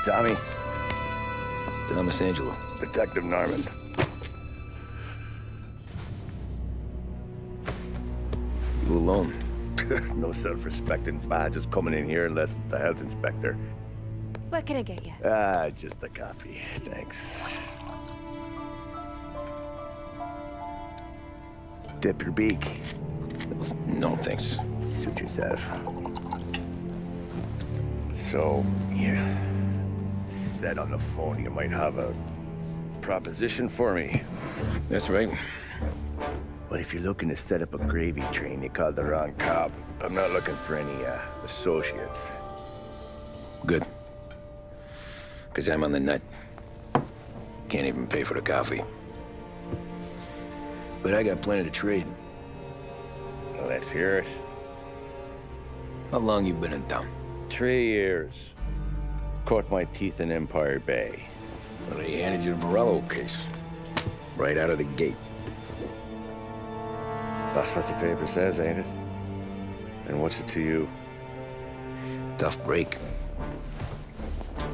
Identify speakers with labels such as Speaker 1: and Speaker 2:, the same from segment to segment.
Speaker 1: Tommy?
Speaker 2: Thomas Angelo.
Speaker 1: Detective Norman.
Speaker 2: You alone?
Speaker 1: No self-respecting badges coming in here unless it's the health inspector.
Speaker 3: What can I get you?
Speaker 1: Just a coffee, thanks. Dip your beak.
Speaker 2: No, thanks.
Speaker 1: Suit yourself. So, you said on the phone you might have a proposition for me.
Speaker 2: That's right.
Speaker 1: Well, if you're looking to set up a gravy train, you called the wrong cop. I'm not looking for any, associates.
Speaker 2: Good. Because I'm on the nut. Can't even pay for the coffee. But I got plenty to trade.
Speaker 1: Well, let's hear it.
Speaker 2: How long you been in town?
Speaker 1: 3 years. Caught my teeth in Empire Bay.
Speaker 2: Well, they handed you the Morello case. Right out of the gate.
Speaker 1: That's what the paper says, ain't it? And what's it to you?
Speaker 2: Tough break.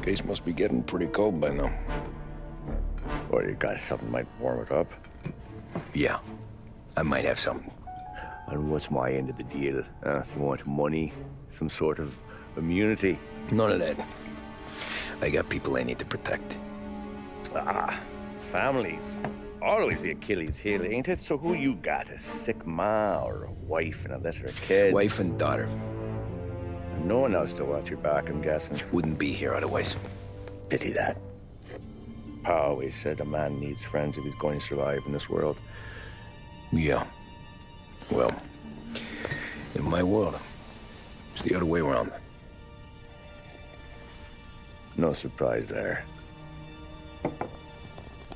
Speaker 2: Case must be getting pretty cold by now.
Speaker 1: Or you got something might warm it up?
Speaker 2: Yeah, I might have something.
Speaker 1: And what's my end of the deal? You want money? Some sort of immunity?
Speaker 2: None of that. I got people I need to protect.
Speaker 1: Families. Always the Achilles heel, ain't it? So who you got? A sick ma or a wife and a litter of kids?
Speaker 2: Wife and daughter.
Speaker 1: And no one else to watch your back, I'm guessing.
Speaker 2: Wouldn't be here otherwise.
Speaker 1: Pity that. Pa always said a man needs friends if he's going to survive in this world.
Speaker 2: Yeah. Well, in my world, it's the other way around.
Speaker 1: No surprise there.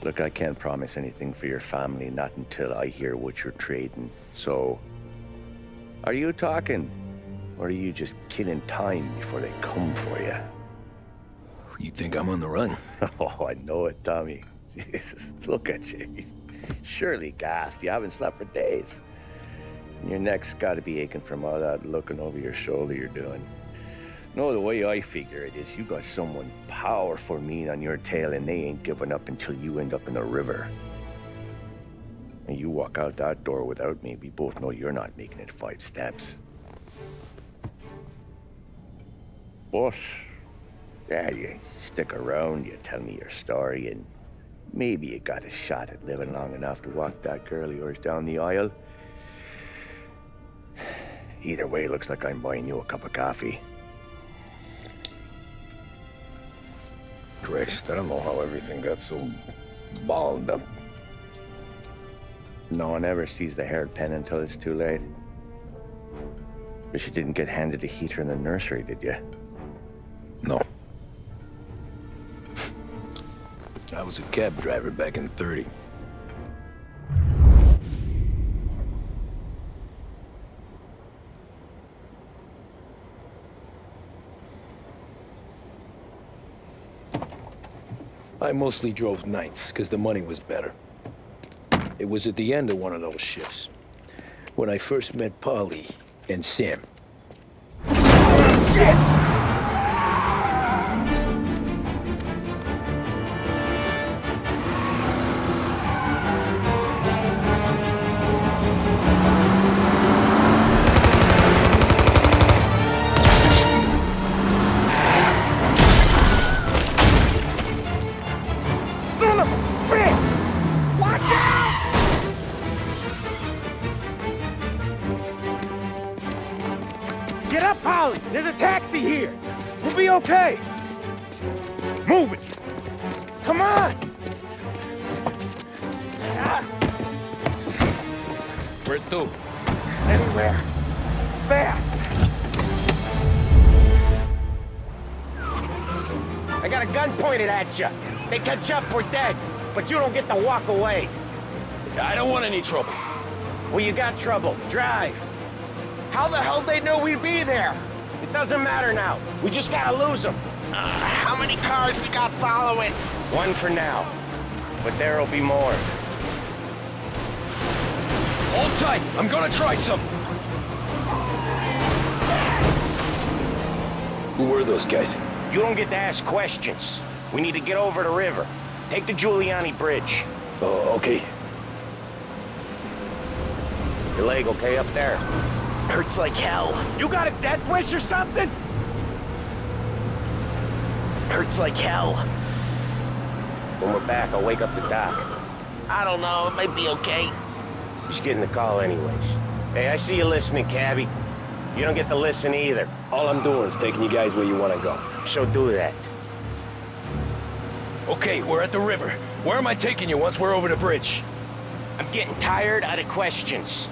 Speaker 1: Look, I can't promise anything for your family, not until I hear what you're trading. So, are you talking? Or are you just killing time before they come for you?
Speaker 2: You think I'm on the run?
Speaker 1: Oh, I know it, Tommy. Jesus, look at you. Surely gassed. You haven't slept for days. And your neck's got to be aching from all that looking over your shoulder you're doing. No, the way I figure it is you got someone powerful mean on your tail and they ain't giving up until you end up in the river. And you walk out that door without me, we both know you're not making it 5 steps. But, yeah, you stick around, you tell me your story, and maybe you got a shot at living long enough to walk that girl of yours down the aisle. Either way, looks like I'm buying you a cup of coffee.
Speaker 2: Christ, I don't know how everything got so balled up.
Speaker 1: No one ever sees the haired pen until it's too late. But you didn't get handed a heater in the nursery, did you?
Speaker 2: No. I was a cab driver back in '30. I mostly drove nights, because the money was better. It was at the end of one of those shifts, when I first met Polly and Sam.
Speaker 1: Shit! Get up, Polly! There's a taxi here! We'll be okay! Move it! Come on!
Speaker 2: Where to?
Speaker 1: Anywhere. Fast!
Speaker 4: I got a gun pointed at you. They catch up, we're dead. But you don't get to walk away.
Speaker 2: I don't want any trouble.
Speaker 4: Well, you got trouble. Drive.
Speaker 5: How the hell they know we'd be there?
Speaker 4: It doesn't matter now. We just gotta lose them.
Speaker 5: How many cars we got following?
Speaker 4: One for now. But there'll be more.
Speaker 2: Hold tight. I'm gonna try something. Who were those guys?
Speaker 4: You don't get to ask questions. We need to get over the river. Take the Giuliani Bridge.
Speaker 2: Oh, okay.
Speaker 4: Your leg okay up there?
Speaker 5: Hurts like hell.
Speaker 4: You got a death wish or something?
Speaker 5: Hurts like hell.
Speaker 4: When we're back, I'll wake up the doc.
Speaker 5: I don't know, it might be okay.
Speaker 4: Just getting the call anyways. Hey, I see you listening, cabbie. You don't get to listen either.
Speaker 2: All I'm doing is taking you guys where you want to go.
Speaker 4: So do that.
Speaker 2: Okay, we're at the river. Where am I taking you once we're over the bridge?
Speaker 4: I'm getting tired of the questions.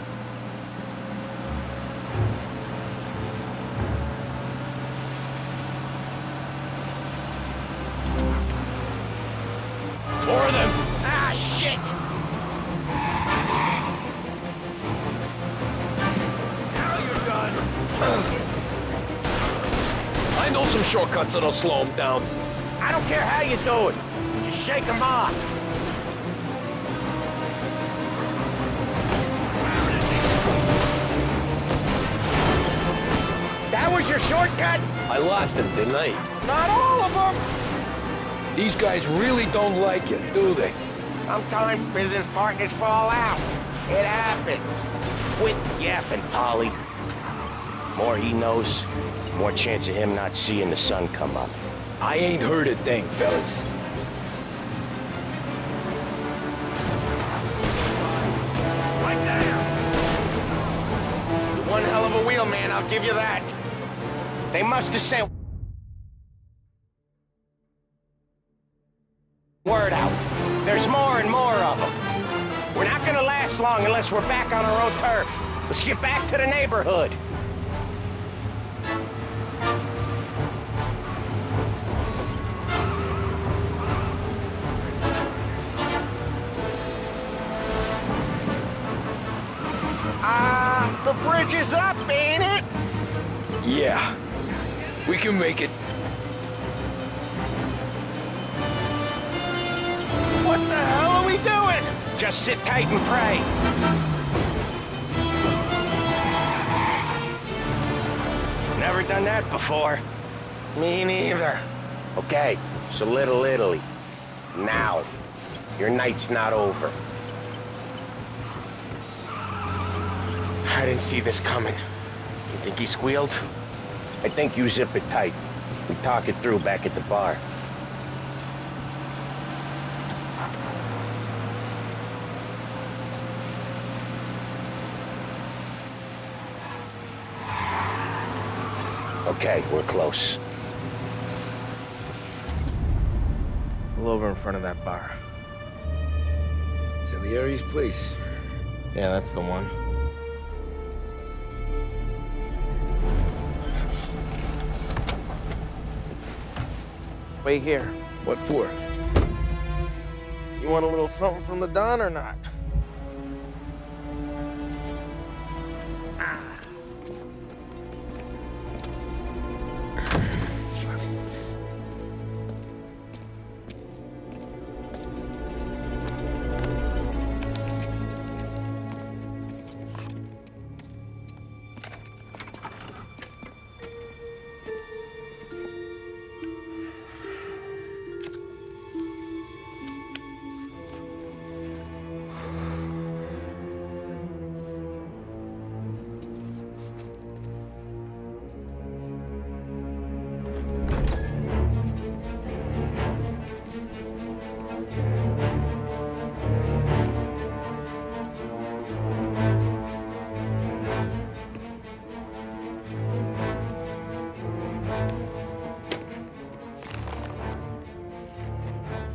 Speaker 2: More of them.
Speaker 5: Ah, shit!
Speaker 2: Now you're done. I know some shortcuts that'll slow them down.
Speaker 4: I don't care how you do it. Just shake them off. That was your shortcut?
Speaker 2: I lost him, didn't I?
Speaker 5: Not all of them!
Speaker 2: These guys really don't like you, do they?
Speaker 4: Sometimes business partners fall out. It happens. Quit yapping, Polly. More he knows, more chance of him not seeing the sun come up.
Speaker 2: I ain't heard a thing, fellas.
Speaker 4: Right there!
Speaker 5: One hell of a wheel, man, I'll give you that.
Speaker 4: They must have sent word out. There's more and more of them. We're not gonna last long unless we're back on our own turf. Let's get back to the neighborhood.
Speaker 5: The bridge is up, ain't it?
Speaker 2: Yeah. We can make it.
Speaker 5: What the hell are we doing?
Speaker 4: Just sit tight and pray. Never done that before.
Speaker 5: Me neither.
Speaker 4: Okay, so Little Italy. Now. Your night's not over.
Speaker 5: I didn't see this coming. You think he squealed?
Speaker 4: I think you zip it tight. We talk it through back at the bar. Okay, we're close.
Speaker 5: Pull over in front of that bar.
Speaker 2: Salieri's place.
Speaker 5: Yeah, that's the one. Wait here.
Speaker 2: What for?
Speaker 5: You want a little something from the Don or not?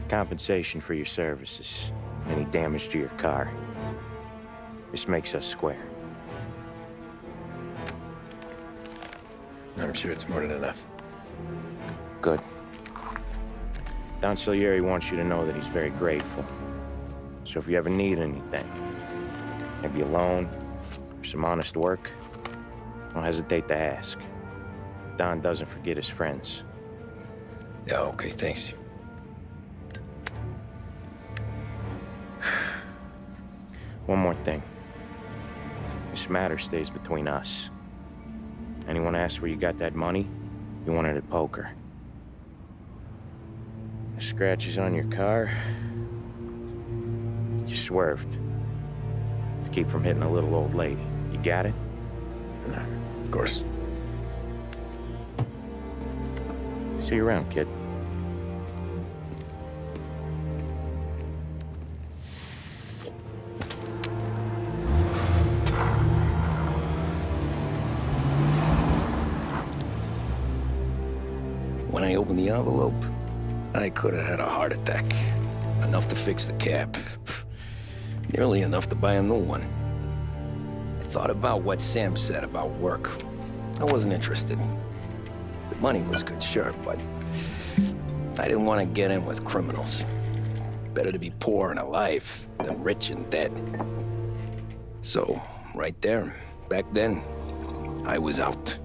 Speaker 1: Compensation for your services. Any damage to your car. This makes us square.
Speaker 2: I'm sure it's more than enough.
Speaker 1: Good. Don Salieri wants you to know that he's very grateful. So if you ever need anything, maybe a loan or some honest work, don't hesitate to ask. Don doesn't forget his friends.
Speaker 2: Yeah, okay, thanks.
Speaker 1: One more thing. This matter stays between us. Anyone asks where you got that money, you won it at poker. Scratches on your car? You swerved. To keep from hitting a little old lady. You got it?
Speaker 2: Of course.
Speaker 1: See you around, kid.
Speaker 2: When I opened the envelope, I could have had a heart attack. Enough to fix the cab. Nearly enough to buy a new one. I thought about what Sam said about work. I wasn't interested. The money was good, sure, but I didn't want to get in with criminals. Better to be poor and alive than rich and dead. So, right there, back then, I was out.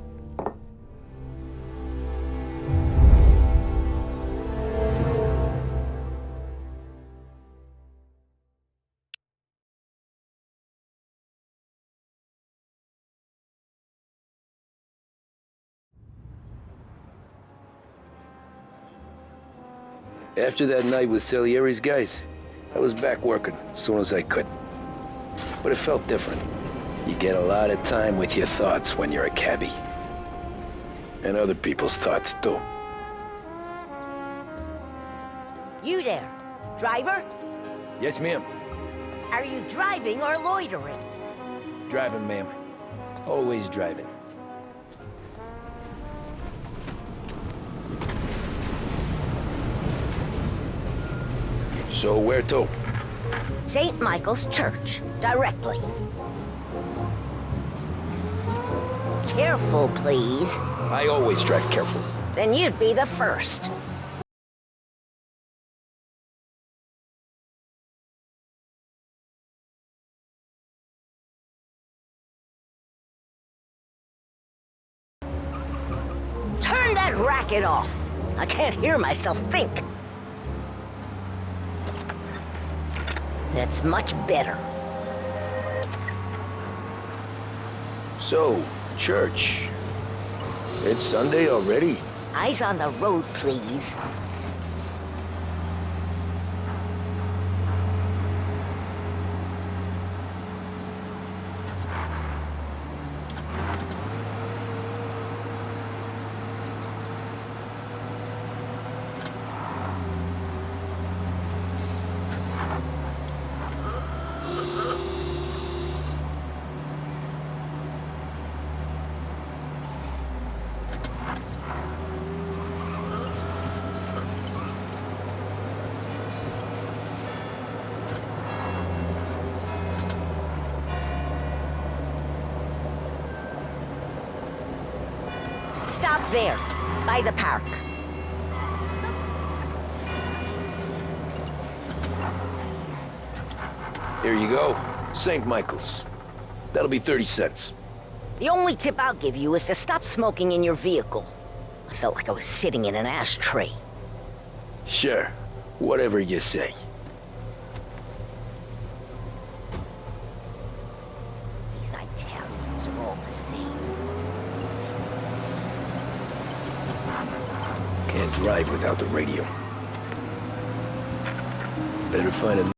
Speaker 2: After that night with Salieri's guys, I was back working as soon as I could. But it felt different. You get a lot of time with your thoughts when you're a cabbie. And other people's thoughts, too.
Speaker 6: You there, driver?
Speaker 2: Yes, ma'am.
Speaker 6: Are you driving or loitering?
Speaker 2: Driving, ma'am. Always driving. So where to?
Speaker 6: St. Michael's Church, directly. Careful, please.
Speaker 2: I always drive careful.
Speaker 6: Then you'd be the first. Turn that racket off. I can't hear myself think. That's much better.
Speaker 2: So, church. It's Sunday already?
Speaker 6: Eyes on the road, please. Stop there, by the park.
Speaker 2: Here you go. St. Michael's. That'll be 30 cents.
Speaker 6: The only tip I'll give you is to stop smoking in your vehicle. I felt like I was sitting in an ashtray.
Speaker 2: Sure. Whatever you say.
Speaker 6: These Italians are all the same.
Speaker 2: Can't drive without the radio. Better find a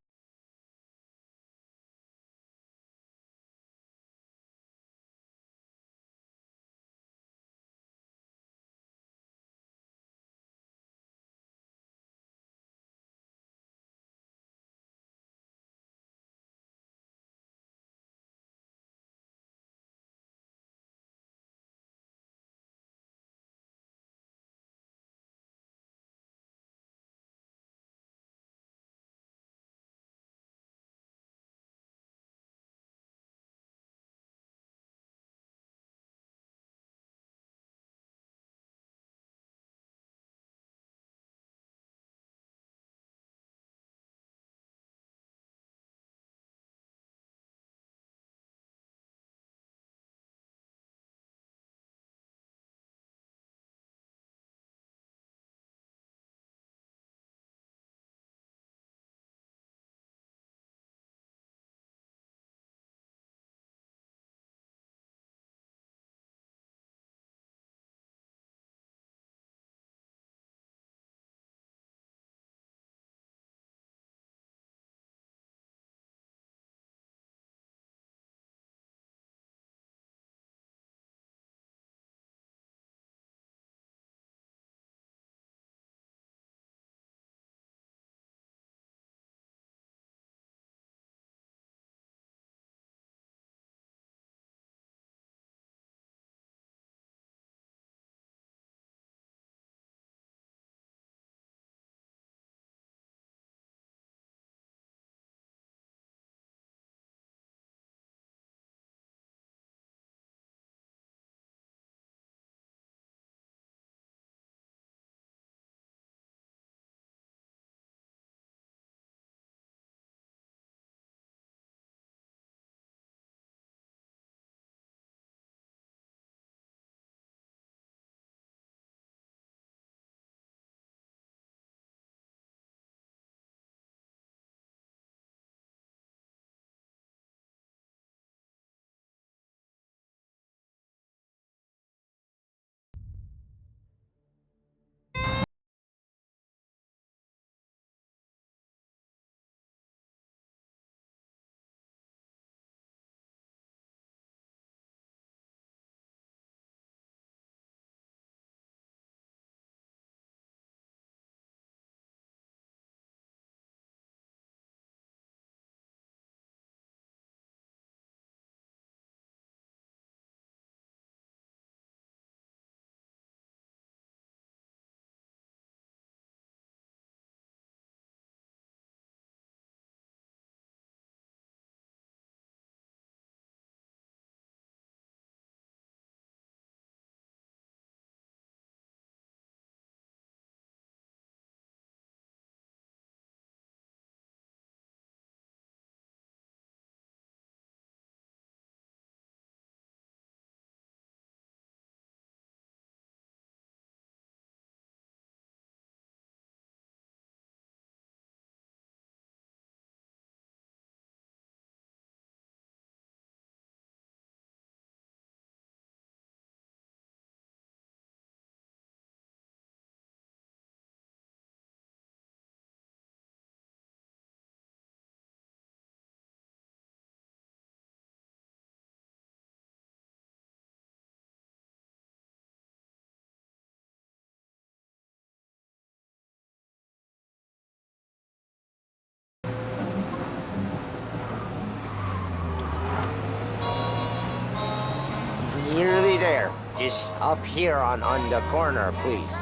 Speaker 5: Just up here on the corner, please.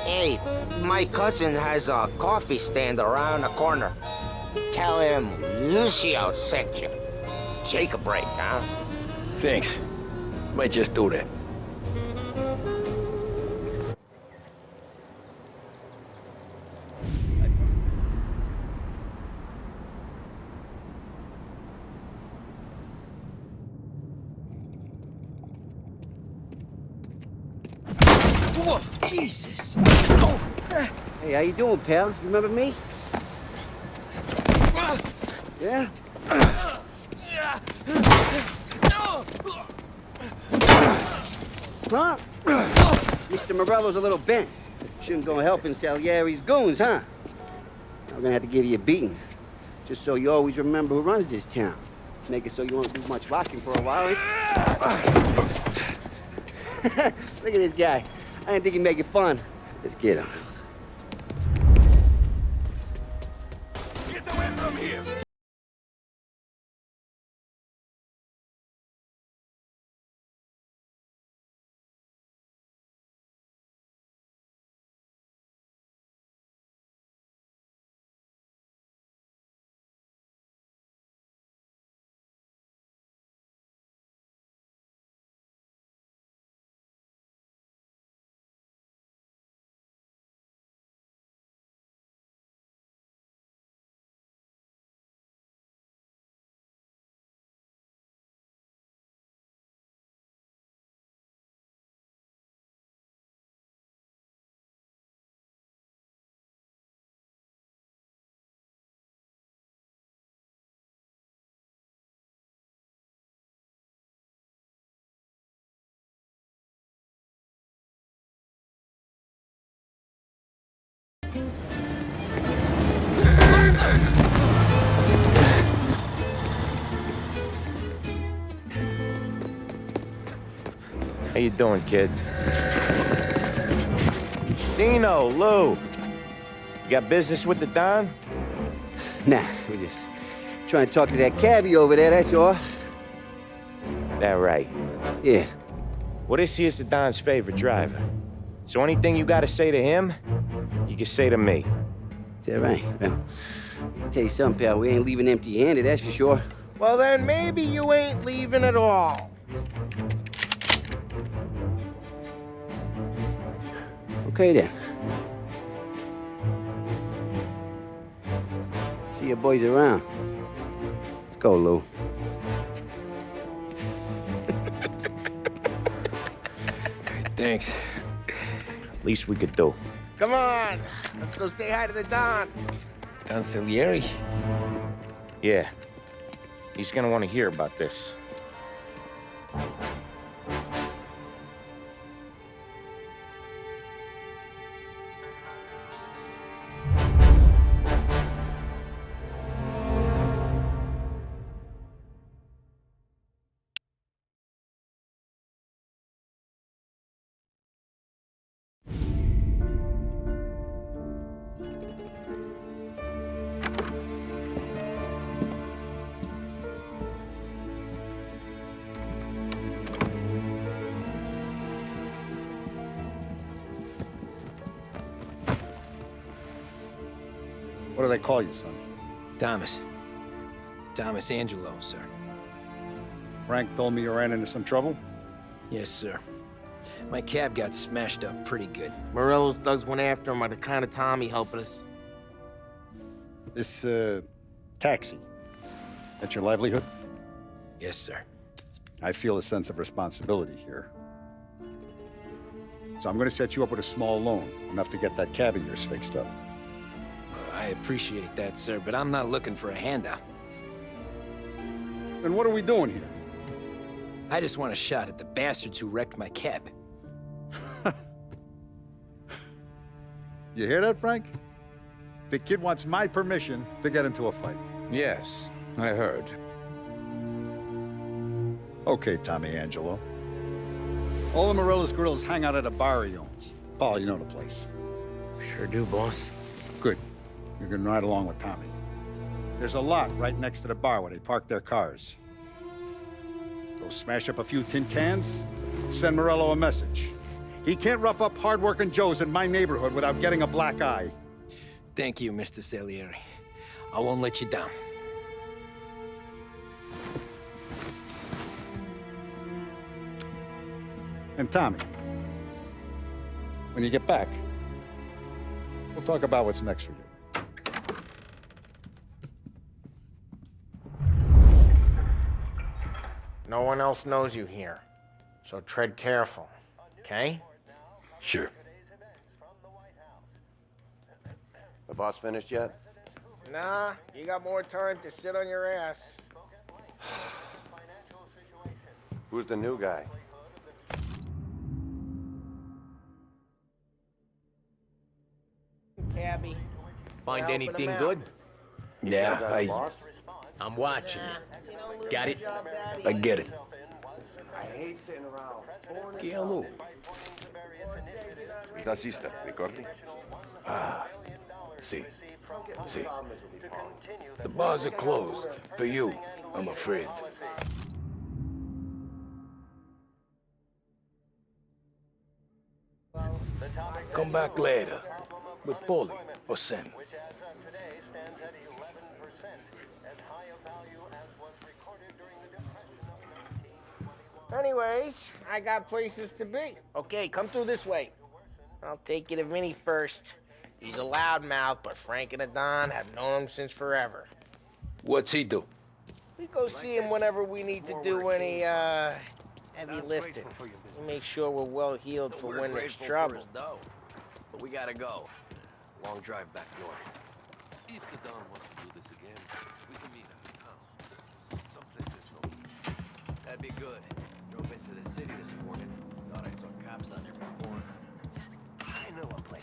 Speaker 5: Hey, my cousin has a coffee stand around the corner. Tell him Lucio sent you. Take a break, huh?
Speaker 2: Thanks. Might just do that. Whoa, Jesus. Oh.
Speaker 7: Hey, how you doing, pal? You remember me? Yeah? Huh? Mr. Morello's a little bent. Shouldn't go helping Salieri's goons, huh? I'm gonna have to give you a beating. Just so you always remember who runs this town. Make it so you won't do much walking for a while. Look at this guy. I didn't think he'd make it fun. Let's get him.
Speaker 4: Get away from here!
Speaker 1: How you doing, kid? Dino, Lou. You got business with the Don?
Speaker 7: Nah, we're just trying to talk to that cabbie over there, that's all.
Speaker 1: That right.
Speaker 7: Yeah.
Speaker 1: Well, this here's the Don's favorite driver. So anything you gotta say to him, you can say to me.
Speaker 7: Is that right? Well, I'll tell you something, pal. We ain't leaving empty-handed, that's for sure.
Speaker 5: Well, then maybe you ain't leaving at all.
Speaker 7: Okay, then. See your boys around. Let's go, Lou.
Speaker 2: Thanks.
Speaker 1: Least we could do.
Speaker 5: Come on, let's go say hi to the Don.
Speaker 2: Don Salieri?
Speaker 1: Yeah. He's gonna want to hear about this.
Speaker 8: What do they call you, son?
Speaker 2: Thomas. Thomas Angelo, sir.
Speaker 8: Frank told me you ran into some trouble?
Speaker 2: Yes, sir. My cab got smashed up pretty good.
Speaker 5: Morello's thugs went after him by the kind of Tommy helping us.
Speaker 8: This, taxi. That's your livelihood?
Speaker 2: Yes, sir.
Speaker 8: I feel a sense of responsibility here. So I'm gonna set you up with a small loan, enough to get that cab of yours fixed up.
Speaker 2: I appreciate that, sir, but I'm not looking for a handout.
Speaker 8: Then what are we doing here?
Speaker 2: I just want a shot at the bastards who wrecked my cab.
Speaker 8: You hear that, Frank? The kid wants my permission to get into a fight.
Speaker 9: Yes, I heard.
Speaker 8: Okay, Tommy Angelo. All the Morello's girls hang out at a bar he owns. Paul, you know the place.
Speaker 5: Sure do, boss.
Speaker 8: Good. You can ride along with Tommy. There's a lot right next to the bar where they park their cars. Go smash up a few tin cans, send Morello a message. He can't rough up hard-working Joes in my neighborhood without getting a black eye.
Speaker 2: Thank you, Mr. Salieri. I won't let you down.
Speaker 8: And Tommy, when you get back, we'll talk about what's next for you.
Speaker 5: No one else knows you here, so tread careful, okay?
Speaker 2: Sure.
Speaker 1: The boss finished yet?
Speaker 5: Nah, you got more time to sit on your ass.
Speaker 1: Who's the new guy?
Speaker 5: Cabby.
Speaker 4: Find
Speaker 5: Helping
Speaker 4: anything
Speaker 5: him out.
Speaker 4: good?
Speaker 2: Yeah,
Speaker 4: I'm watching it. Got it?
Speaker 2: I get it.
Speaker 1: I hate sitting around.
Speaker 2: Hello.
Speaker 1: Taxista, ricordi?
Speaker 2: Ah, see. The bars are closed. For you, I'm afraid. Come back later. With Paulie or Sam.
Speaker 5: Anyways, I got places to be. Okay, come through this way. I'll take you to Vinny first. He's a loudmouth, but Frank and the Don have known him since forever.
Speaker 2: What's he do?
Speaker 5: We go see him whenever we need to do any, heavy lifting. We make sure we're well healed for when there's trouble.
Speaker 2: But we gotta go. Long drive back north.
Speaker 10: If the Don wants to do this again, we can meet up in town. Someplace there's no heat.
Speaker 2: That'd be good. Drove into the city this morning. Thought I saw cops on every corner. I know a place.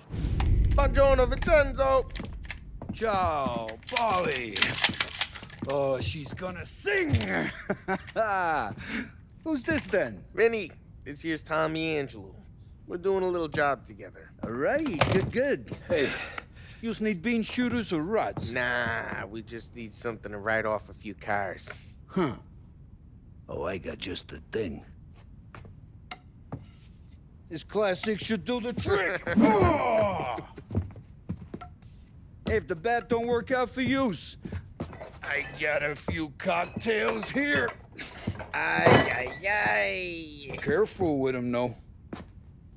Speaker 5: Buongiorno, Vincenzo!
Speaker 8: Ciao, Polly. Oh, she's gonna sing. Who's this then?
Speaker 5: Vinny, this here's Tommy Angelo. We're doing a little job together.
Speaker 8: All right, good. Hey, you need bean shooters or rods?
Speaker 5: Nah, we just need something to write off a few cars.
Speaker 8: Huh. Oh, I got just the thing. This classic should do the trick. Oh! Hey, if the bat don't work out for use, I got a few cocktails here.
Speaker 5: Ay, ay, ay.
Speaker 8: Careful with them, though.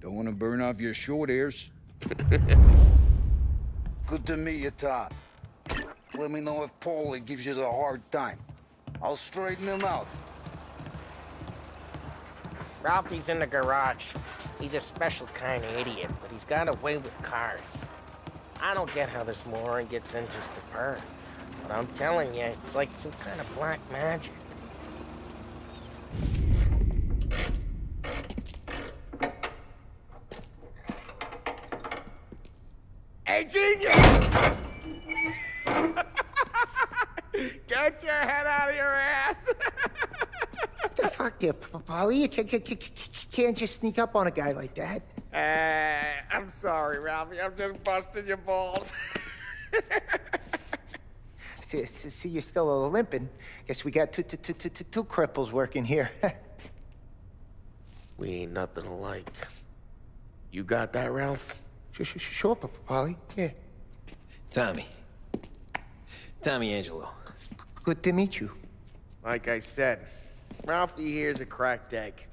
Speaker 8: Don't want to burn off your short hairs. Good to meet you, Tom. Let me know if Paulie gives you the hard time. I'll straighten him out.
Speaker 5: Ralphie's in the garage. He's a special kind of idiot, but he's got a way with cars. I don't get how this moron gets engines to purr. But I'm telling you, it's like some kind of black magic. Hey, genius! Get your head out of your ass!
Speaker 11: What the fuck there, Polly? You can't just sneak up on a guy like that.
Speaker 5: I'm sorry, Ralphie. I'm just busting your balls.
Speaker 11: See, you're still limping. Guess we got two cripples working here.
Speaker 5: We ain't nothing alike. You got that, Ralph?
Speaker 11: Sure, Polly. Yeah.
Speaker 2: Tommy Angelo.
Speaker 11: Good to meet you.
Speaker 5: Like I said, Ralphie here's a cracked egg.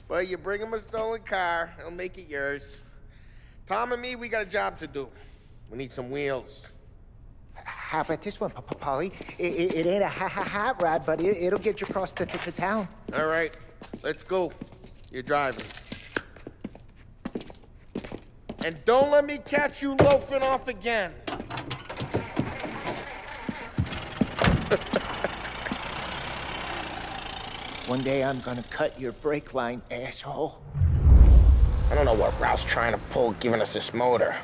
Speaker 5: But you bring him a stolen car, he'll make it yours. Tom and me, we got a job to do. We need some wheels.
Speaker 11: How about this one, Polly? It ain't a hot rod, but it'll get you across to town.
Speaker 5: All right, let's go. You're driving. And don't let me catch you loafing off again.
Speaker 11: One day I'm gonna cut your brake line, asshole.
Speaker 5: I don't know what Ralph's trying to pull giving us this motor.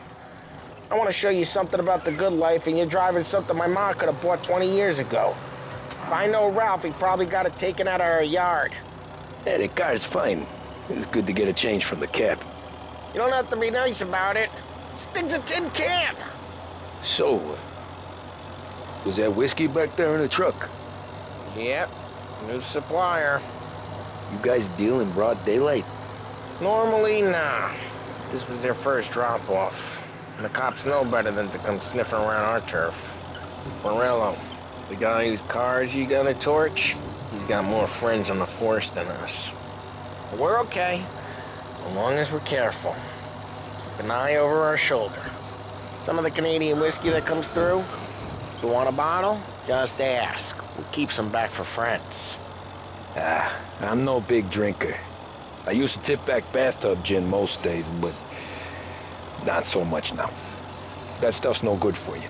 Speaker 5: I want to show you something about the good life, and you're driving something my mom could have bought 20 years ago. If I know Ralph, he probably got it taken out of our yard.
Speaker 2: Hey, the car's fine. It's good to get a change from the cab.
Speaker 5: You don't have to be nice about it. This thing's a tin can.
Speaker 2: So, was that whiskey back there in the truck?
Speaker 5: Yep, new supplier.
Speaker 2: You guys deal in broad daylight?
Speaker 5: Normally, nah. This was their first drop-off. And the cops know better than to come sniffing around our turf. Morello, the guy whose cars you gonna torch, he's got more friends on the force than us. But we're okay, so long as we're careful. Keep an eye over our shoulder. Some of the Canadian whiskey that comes through, if you want a bottle, just ask. We'll keep some back for friends.
Speaker 2: I'm no big drinker. I used to tip back bathtub gin most days, but not so much now. That stuff's no good for you.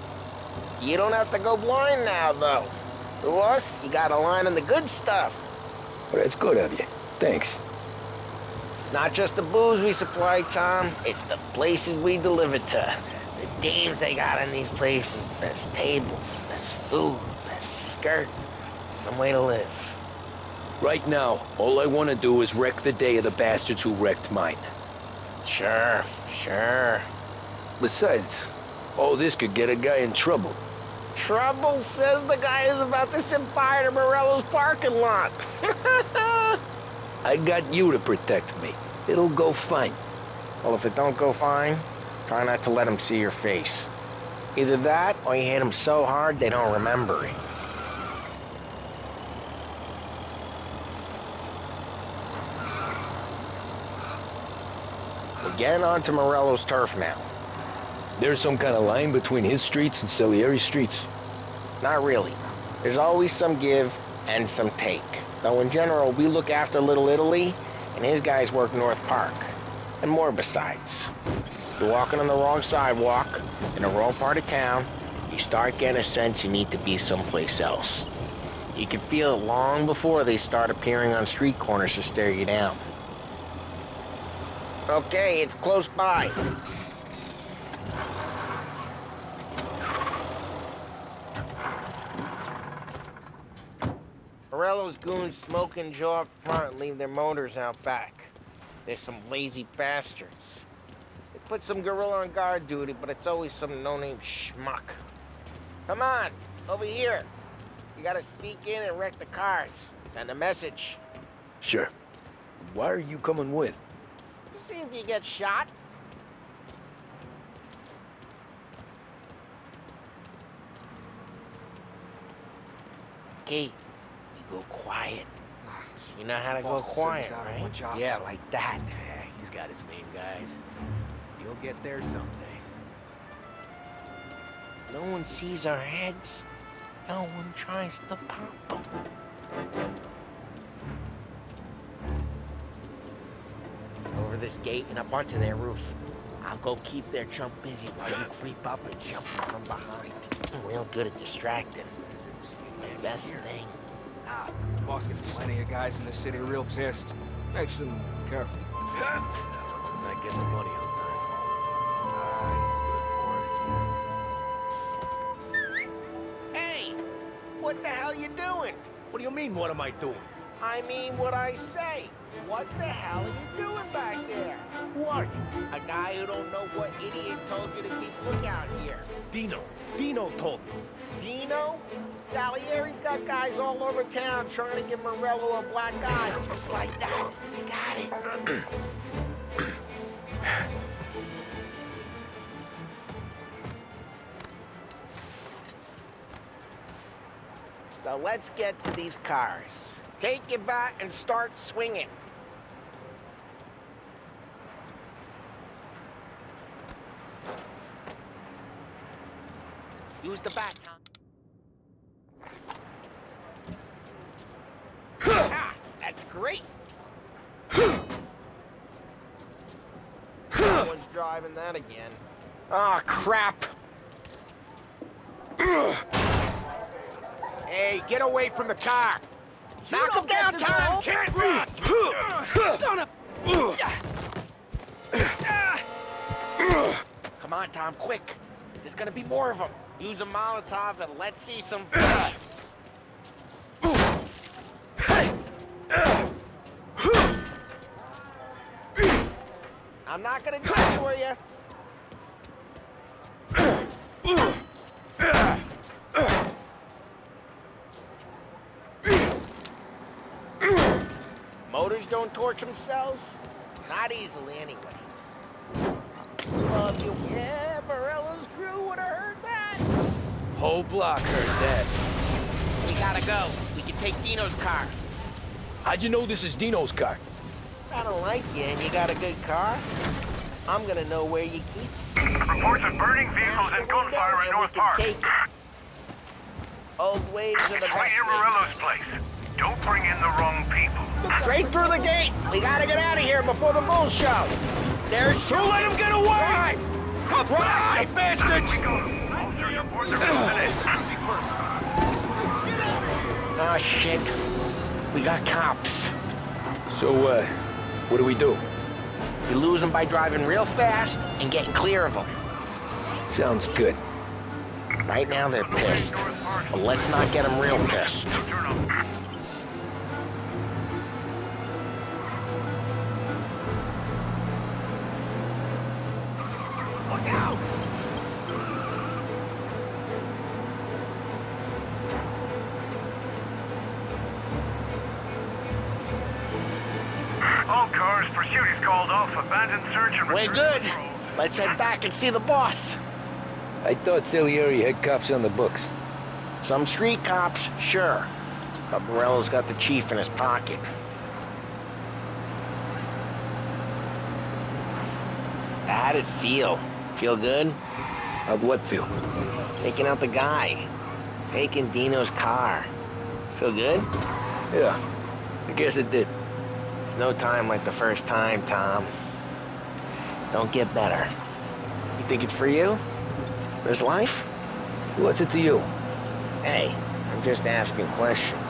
Speaker 5: You don't have to go blind now, though. To us, you got a line on the good stuff.
Speaker 2: Well, that's good of you. Thanks.
Speaker 5: Not just the booze we supply, Tom. It's the places we deliver to. The dames they got in these places. Best tables, best food, best skirt. Some way to live.
Speaker 2: Right now, all I want to do is wreck the day of the bastards who wrecked mine.
Speaker 5: Sure.
Speaker 2: Besides, all this could get a guy in trouble.
Speaker 5: Trouble, says the guy who's about to set fire to Morello's parking lot.
Speaker 2: I got you to protect me. It'll go fine.
Speaker 5: Well, if it don't go fine, try not to let him see your face. Either that, or you hit him so hard they don't remember it. We're getting onto Morello's turf now.
Speaker 2: There's some kind of line between his streets and Salieri's streets.
Speaker 5: Not really. There's always some give and some take. Though in general, we look after Little Italy, and his guys work North Park. And more besides. You're walking on the wrong sidewalk, in the wrong part of town, you start getting a sense you need to be someplace else. You can feel it long before they start appearing on street corners to stare you down. Okay, it's close by. Morello's goons smoke and jaw up front and leave their motors out back. They're some lazy bastards. They put some gorilla on guard duty, but it's always some no-name schmuck. Come on, over here. You gotta sneak in and wreck the cars. Send a message.
Speaker 2: Sure. Why are you coming with?
Speaker 5: To see if you get shot. Okay, you go quiet. You know how to go quiet, right? Yeah, like that.
Speaker 1: Yeah, he's got his main guys. You'll get there someday.
Speaker 5: No one sees our heads. No one tries to pop them. Over this gate and up onto their roof. I'll go keep their chump busy while you creep up and jump them from behind. I'm real good at distracting. It's my best thing.
Speaker 12: Boss gets plenty of guys in the city real pissed. Makes them careful.
Speaker 1: As long as I get the money on time.
Speaker 5: Hey! What the hell you doing?
Speaker 1: What do you mean, what am I doing?
Speaker 5: I mean what I say. What the hell are you doing back there?
Speaker 1: Who are you?
Speaker 5: A guy who don't know what idiot told you to keep lookout here.
Speaker 1: Dino. Dino told me.
Speaker 5: Dino? Salieri's got guys all over town trying to give Morello a black eye. Just like that. You got it. So let's get to these cars. Take your bat and start swinging. Use the bat, Tom. Ah, that's great. No one's driving that again. Ah, crap. Hey, get away from the car. Knock him down, Tom. Can't run. Son of... Come on, Tom, quick. There's gonna be more of them. Use a Molotov and let's see some flames. I'm not gonna do it for you. Motors don't torch themselves? Not easily, anyway. Well, if you Morella's crew would have heard that.
Speaker 2: Whole block heard that.
Speaker 5: We gotta go. We can take Dino's car.
Speaker 2: How'd you know this is Dino's car?
Speaker 5: I don't like you, and you got a good car. I'm gonna know where you keep it.
Speaker 13: Reports of burning vehicles and gunfire in North Park.
Speaker 5: Old ways are the best.
Speaker 13: Right near Morello's place. Don't bring in the wrong people.
Speaker 5: Straight through the gate. We gotta get out of here before the bull show. There's...
Speaker 2: Don't let him get away!
Speaker 5: Drive!
Speaker 2: Come on, you bastards!
Speaker 5: Oh, shit. We got cops.
Speaker 2: So, what do we do?
Speaker 5: You lose them by driving real fast and getting clear of them.
Speaker 2: Sounds good.
Speaker 5: Right now they're pissed, but let's not get them real pissed. Look out!
Speaker 13: All cars, pursuit is called off. Abandoned search and
Speaker 5: We're good. Let's head back and see the boss.
Speaker 2: I thought Salieri had cops on the books.
Speaker 5: Some street cops, sure. But Morello's got the chief in his pocket. How'd it feel? Feel good?
Speaker 2: How'd what feel?
Speaker 5: Taking out the guy. Taking Dino's car. Feel good?
Speaker 2: Yeah, I guess it did.
Speaker 5: There's no time like the first time, Tom. Don't get better. You think it's for you? This life?
Speaker 2: What's it to you?
Speaker 5: Hey, I'm just asking questions.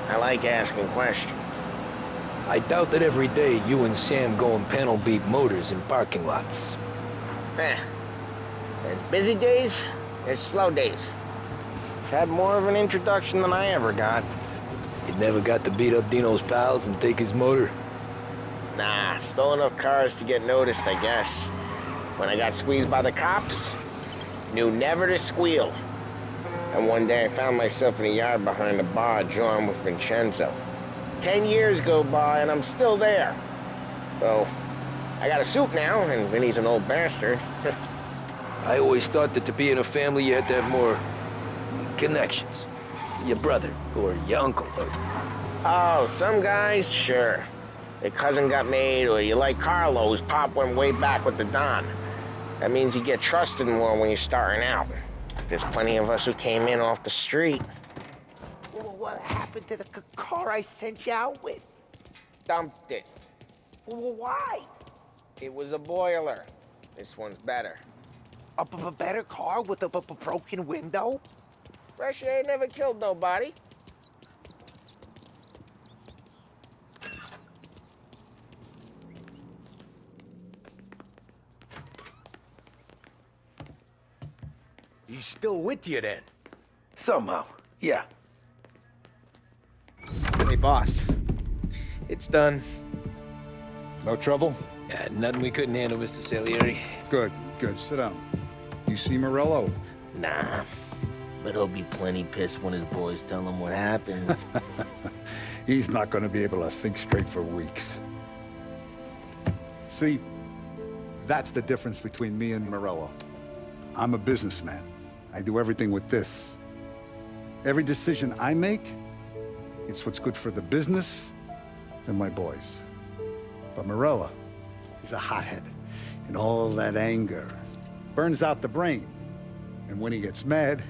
Speaker 5: I like asking questions.
Speaker 2: I doubt that every day you and Sam go and panel beat motors in parking lots.
Speaker 5: There's busy days, there's slow days. I've had more of an introduction than I ever got.
Speaker 2: You never got to beat up Dino's pals and take his motor?
Speaker 5: Nah, stole enough cars to get noticed, I guess. When I got squeezed by the cops, knew never to squeal. And one day I found myself in a yard behind a bar drawn with Vincenzo. 10 years go by and I'm still there. So, I got a suit now, and Vinny's an old bastard.
Speaker 2: I always thought that to be in a family you had to have more connections. Your brother, or your uncle, or...
Speaker 5: Oh, some guys, sure. Their cousin got made, or you like Carlo's, Pop went way back with the Don. That means you get trusted more when you're starting out. There's plenty of us who came in off the street.
Speaker 11: What happened to the car I sent you out with?
Speaker 5: Dumped it.
Speaker 11: Why?
Speaker 5: It was a boiler. This one's better.
Speaker 11: A better car with a broken window?
Speaker 5: Fresh air never killed nobody.
Speaker 9: He's still with you then?
Speaker 2: Somehow, yeah.
Speaker 12: Hey, boss. It's done.
Speaker 8: No trouble?
Speaker 2: Yeah, nothing we couldn't handle, Mr. Salieri.
Speaker 8: Good, good. Sit down. You see Morello?
Speaker 5: Nah, but he'll be plenty pissed when his boys tell him what happened.
Speaker 8: He's not going to be able to think straight for weeks. See, that's the difference between me and Morello. I'm a businessman. I do everything with this. Every decision I make, it's what's good for the business and my boys. But Morello is a hothead, and all that anger burns out the brain. And when he gets mad,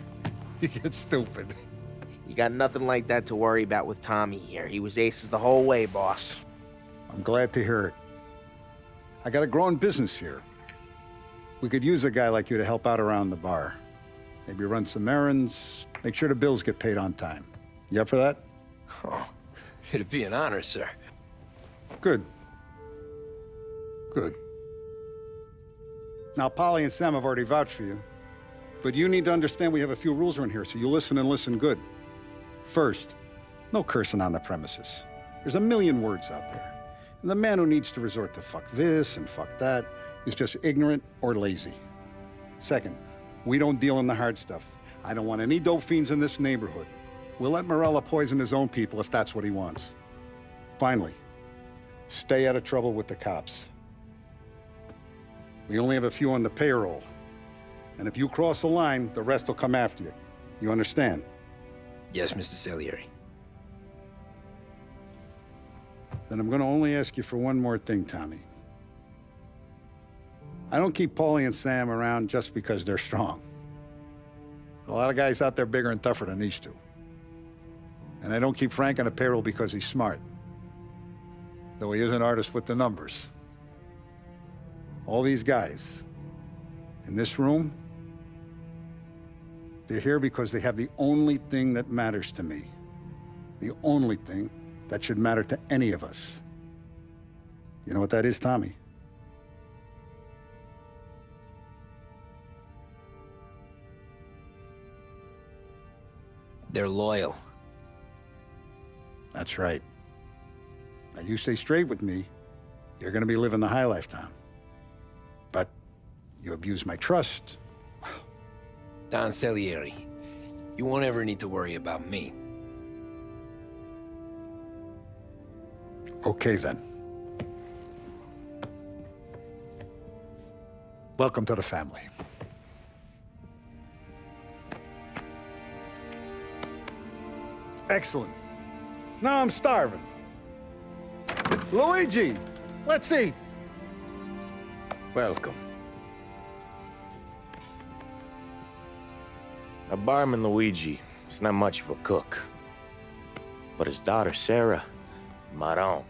Speaker 8: he gets stupid.
Speaker 5: You got nothing like that to worry about with Tommy here. He was aces the whole way, boss.
Speaker 8: I'm glad to hear it. I got a growing business here. We could use a guy like you to help out around the bar. Maybe run some errands, make sure the bills get paid on time. You up for that?
Speaker 2: Oh, it'd be an honor, sir.
Speaker 8: Good. Good. Now, Polly and Sam have already vouched for you, but you need to understand we have a few rules around here, so you listen and listen good. First, no cursing on the premises. There's a million words out there, and the man who needs to resort to fuck this and fuck that is just ignorant or lazy. Second, we don't deal in the hard stuff. I don't want any dope fiends in this neighborhood. We'll let Morella poison his own people if that's what he wants. Finally, Stay out of trouble with the cops. We only have a few on the payroll. And if you cross the line, the rest will come after you. You understand?
Speaker 2: Yes, Mr. Salieri.
Speaker 8: Then I'm gonna only ask you for one more thing, Tommy. I don't keep Paulie and Sam around just because they're strong. A lot of guys out there bigger and tougher than these two. And I don't keep Frank on the payroll because he's smart. Though he is an artist with the numbers. All these guys in this room, they're here because they have the only thing that matters to me. The only thing that should matter to any of us. You know what that is, Tommy?
Speaker 2: They're loyal.
Speaker 8: That's right. Now, you stay straight with me, you're gonna be living the high life, Tom. But you abuse my trust.
Speaker 2: Don Salieri, you won't ever need to worry about me.
Speaker 8: Okay, then. Welcome to the family. Excellent. Now I'm starving. Luigi, let's eat.
Speaker 2: Welcome.
Speaker 4: A barman Luigi is not much of a cook. But his daughter, Sarah, Maron.